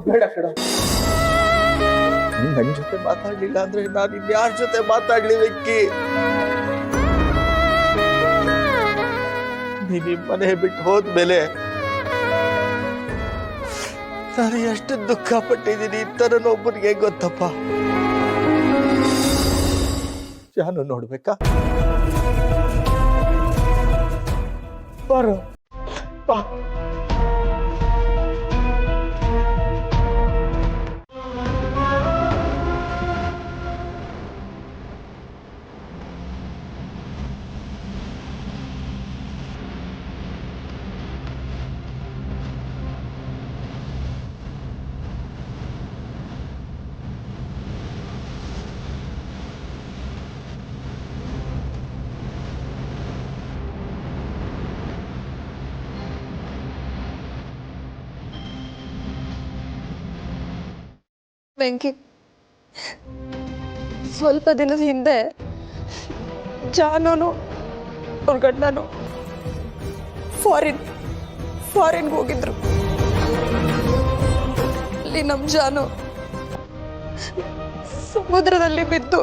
ಬೇಡ ಕಣ, ನನ್ನ ಜೊತೆ ಮಾತಾಡ್ಲಿಲ್ಲ ಅಂದ್ರೆ ನಾನು ಇನ್ಯಾರ ಜೊತೆ ಮಾತಾಡ್ಲಿ ವೆಂಕಿ? ನೀನು ಮನೆ ಬಿಟ್ಟು ಹೋದ್ಮೇಲೆ ನಾನು ಎಷ್ಟು ದುಃಖ ಪಟ್ಟಿದ್ದೀನಿ ಅಂತ ನನ್ನೊಬ್ಬನಿಗೆ ಗೊತ್ತಪ್ಪ. ಜಾನು ನೋಡ್ಬೇಕಾ? ಬರೋ ಬಾ. ವೆಂಕಿ, ಸ್ವಲ್ಪ ದಿನದ ಹಿಂದೆ ಜಾನೂನು ಅವ್ರ ಗಂಡನು ಫಾರಿನ್ಗೆ ಹೋಗಿದ್ರು. ಅಲ್ಲಿ ನಮ್ಮ ಜಾನು ಸಮುದ್ರದಲ್ಲಿ ಬಿದ್ದು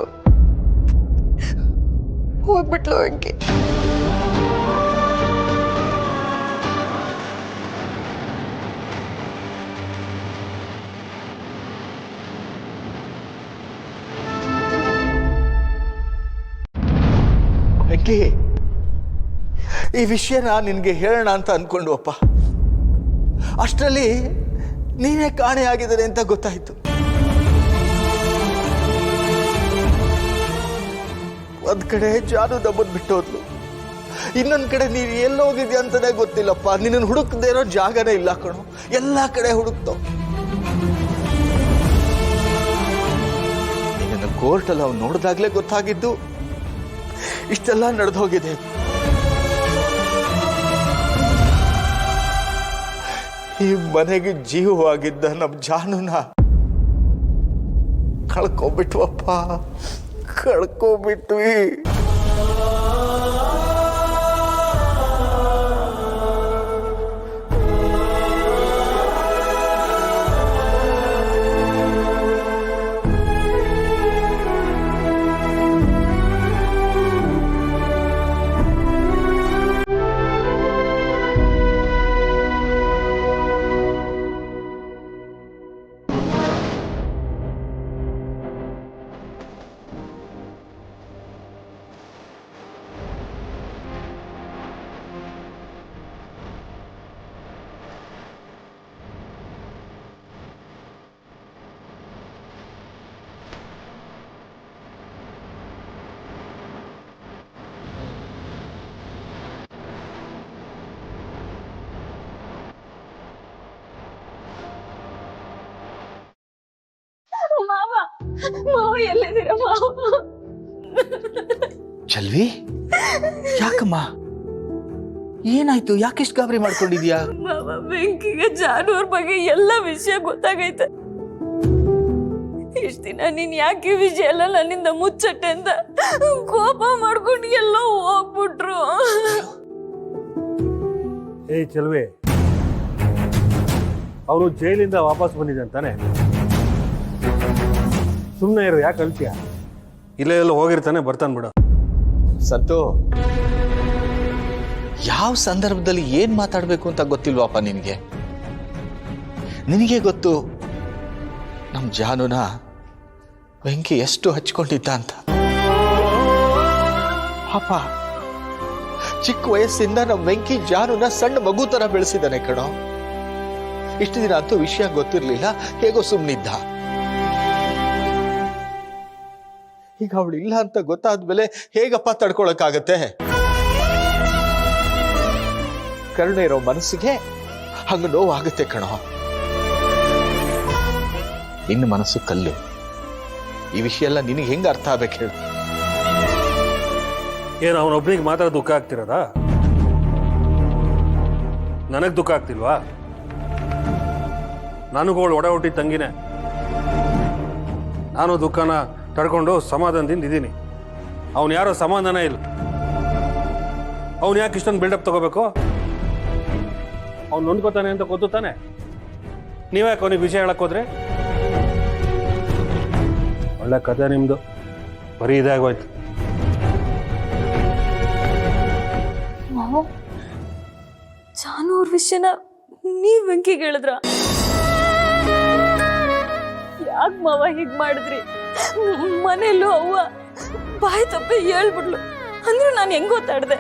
ಹೋಗ್ಬಿಟ್ಲು ವೆಂಕಿ. ಈ ವಿಷಯನ ನಿನ್ಗೆ ಹೇಳೋಣ ಅಂತ ಅನ್ಕೊಂಡ್ವಪ್ಪ. ಅಷ್ಟರಲ್ಲಿ ನೀನೇ ಕಾಣೆ ಆಗಿದ್ದಾರೆ ಅಂತ ಗೊತ್ತಾಯ್ತು. ಒಂದ್ ಕಡೆ ಜಾನು ದಬ್ಬದ್ ಬಿಟ್ಟೋದ್ಲು, ಇನ್ನೊಂದ್ ಕಡೆ ನೀನು ಎಲ್ಲೋಗಿದ್ಯಾ ಅಂತಾನೆ ಗೊತ್ತಿಲ್ಲಪ್ಪ. ನಿನ್ನ ಹುಡುಕದೇ ಇರೋ ಜಾಗನೇ ಇಲ್ಲ ಕಣೋ, ಎಲ್ಲಾ ಕಡೆ ಹುಡುಕ್ತೋ. ನಿನ್ನ ಕೋರ್ಟಲ್ಲಿ ಅವ್ನು ನೋಡಿದಾಗ್ಲೇ ಗೊತ್ತಾಗಿದ್ದು ಇಷ್ಟೆಲ್ಲ ನಡೆದು ಹೋಗಿದೆ. ಈ ಮನೆಗೆ ಜೀವವಾಗಿದ್ದ ನಮ್ಮ ಜಾನುನ ಕಳ್ಕೊಬಿಟ್ವಪ್ಪ, ಕಳ್ಕೊಬಿಟ್ವಿ. ಚಲ್ವಿ, ಯಾಕಮ್ಮ ಏನಾಯ್ತು? ಯಾಕೆಷ್ಟು ಗಾಬರಿ ಮಾಡ್ಕೊಂಡಿದ್ಯಾ? ಬೆಂಕಿಗೆ ಜಾನುವಾರ್ ಬಗ್ಗೆ ಎಲ್ಲ ವಿಷಯ ಗೊತ್ತಾಗೈತೆ. ಇಷ್ಟ ದಿನ ನೀನ್ ಯಾಕೆ ಈ ವಿಷಯ ಎಲ್ಲ ನನ್ನಿಂದ ಮುಚ್ಚಟ್ಟೆ ಅಂತ ಕೋಪ ಮಾಡ್ಕೊಂಡು ಎಲ್ಲೋ ಹೋಗ್ಬಿಟ್ರು. ಏಯ್ ಚಲ್ವಿ, ಅವರು ಜೈಲಿಂದ ವಾಪಸ್ ಬಂದಿದೆ ಅಂತಾನೆ. ಸುಮ್ಮನೆ ಇರು, ಯಾಕೆ ಅಳ್ತೀಯ? ಇಲ್ಲೇ ಎಲ್ಲ ಹೋಗಿರ್ತಾನೆ, ಬರ್ತಾನೆ ಬಿಡು. ಸಂತು, ಯಾವ ಸಂದರ್ಭದಲ್ಲಿ ಏನ್ ಮಾತಾಡ್ಬೇಕು ಅಂತ ಗೊತ್ತಿಲ್ವಾಪ ನಿನಗೆ? ನಿನಗೆ ಗೊತ್ತು ನಮ್ ಜಾನುನ ವೆಂಕಿ ಎಷ್ಟು ಹಚ್ಕೊಂಡಿದ್ದ ಅಂತ. ಪಾಪ ಚಿಕ್ಕ ವಯಸ್ಸಿಂದ ನಮ್ ವೆಂಕಿ ಜಾನುನ ಸಣ್ಣ ಮಗು ತರ ಬೆಳೆಸಿದಾನೆ ಕಣೋ. ಇಷ್ಟು ದಿನ ಅಂತೂ ವಿಷಯ ಗೊತ್ತಿರ್ಲಿಲ್ಲ, ಹೇಗೋ ಸುಮ್ಮನಿದ್ದ. ಈಗ ಅವಳು ಇಲ್ಲ ಅಂತ ಗೊತ್ತಾದ್ಮೇಲೆ ಹೇಗಪ್ಪ ತಡ್ಕೊಳಕ್ಕಾಗತ್ತೆ? ಕರುಣೆ ಇರೋ ಮನಸ್ಸಿಗೆ ಹಂಗ ನೋವಾಗುತ್ತೆ ಕಣೋ. ನಿನ್ನ ಮನಸ್ಸು ಕಲ್ಲು. ಈ ವಿಷಯ ಎಲ್ಲ ನಿನಗೆ ಹೆಂಗ ಅರ್ಥ ಆಗ್ಬೇಕು ಹೇಳು? ಏನು ಅವನೊಬ್ಬನಿಗೆ ಮಾತ್ರ ದುಃಖ ಆಗ್ತಿರೋದಾ? ನನಗೆ ದುಃಖ ಆಗ್ತಿಲ್ವಾ? ನನಗೂ ಅವಳು ಒಡ ಹುಟ್ಟಿದ ತಂಗಿನೇ. ನಾನು ದುಃಖನ ತಡ್ಕೊಂಡು ಸಮಾಧಾನದಿಂದ ಇದ್ದೀನಿ. ಅವನು ಯಾರೋ ಸಮಾಧಾನ ಇಲ್ಲ. ಅವನು ಯಾಕೆ ಇಷ್ಟೊಂದು ಬಿಲ್ಡಪ್ ತಗೋಬೇಕು? ಅವ್ನು ನೊಂದ್ಕೋತಾನೆ ಅಂತ ಗೊತ್ತು ತಾನೆ. ನೀವ್ಯಾಕೆ ಅವನಿಗೆ ವಿಷಯ ಹೇಳಕ್ ಹೋದ್ರೆ? ಒಳ್ಳೆ ಕತೆ ನಿಮ್ದು, ಬರೀ ಇದಾಗೋಯ್ತು. ಮಾವ, ಜಾನು ಅವ್ರ ವಿಷಯನ ನೀವ್ ವೆಂಕಿಗೆ ಹೇಳಿದ್ರ? ಯಾಕೆ ಮಾವ ಹೀಗ್ ಮಾಡಿದ್ರಿ? ಮನೇಲೂ ಅವ್ವ ಬಾಯಿ ತಪ್ಪಿ ಹೇಳ್ಬಿಡ್ಲು ಅಂದ್ರು ನಾನು ಹೆಂಗ್ ಗೊತ್ತಾಡ್ದೆ?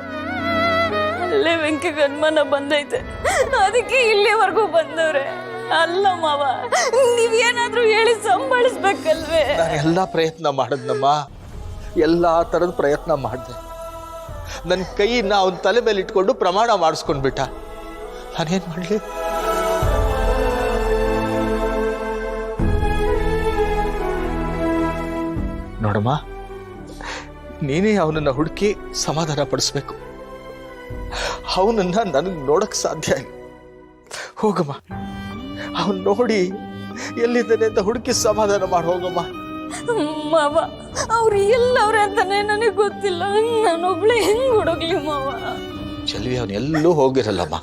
ಅಲ್ಲೇ ವೆಂಕಿಗೆ ಅನುಮಾನ ಬಂದೈತೆ, ಅದಕ್ಕೆ ಇಲ್ಲಿವರೆಗೂ ಬಂದವ್ರೆ. ಅಲ್ಲ ಮಾವ, ನೀವೇನಾದ್ರೂ ಹೇಳಿ ಸಂಭಾಳಿಸ್ಬೇಕಲ್ವೇ? ನಾನು ಎಲ್ಲ ಪ್ರಯತ್ನ ಮಾಡಿದ್ನಮ್ಮ, ಎಲ್ಲ ಥರದ ಪ್ರಯತ್ನ ಮಾಡಿದೆ. ನನ್ನ ಕೈನ ಅವನ ತಲೆ ಮೇಲೆ ಇಟ್ಕೊಂಡು ಪ್ರಮಾಣ ಮಾಡಿಸ್ಕೊಂಡ್ಬಿಟ್ಟ. ನಾನೇನು ಮಾಡಲಿ? ನೋಡಮ್ಮ, ನೀನೇ ಅವನನ್ನ ಹುಡುಕಿ ಸಮಾಧಾನ ಪಡಿಸ್ಬೇಕು. ಅವನನ್ನ ನನಗೆ ನೋಡಕ್ ಸಾಧ್ಯ ಇಲ್ಲ. ಹೋಗಮ್ಮ, ಅವನ್ ನೋಡಿ ಎಲ್ಲಿದ್ದಾನೆ ಅಂತ ಹುಡುಕಿ ಸಮಾಧಾನ ಮಾಡಿ ಹೋಗಮ್ಮ. ಮಾವ, ಅವ್ರು ಎಲ್ಲವ್ರೆ ಅಂತಾನೆ ನನಗೆ ಗೊತ್ತಿಲ್ಲ. ನಾನೊಬ್ಳೆ ಹೆಂಗ್ ಹುಡುಗ್ಲಿ ಮಾವ? ಚೆಲ್ವಿ ಅವನೆಲ್ಲೂ ಹೋಗಿರಲ್ಲಮ್ಮ.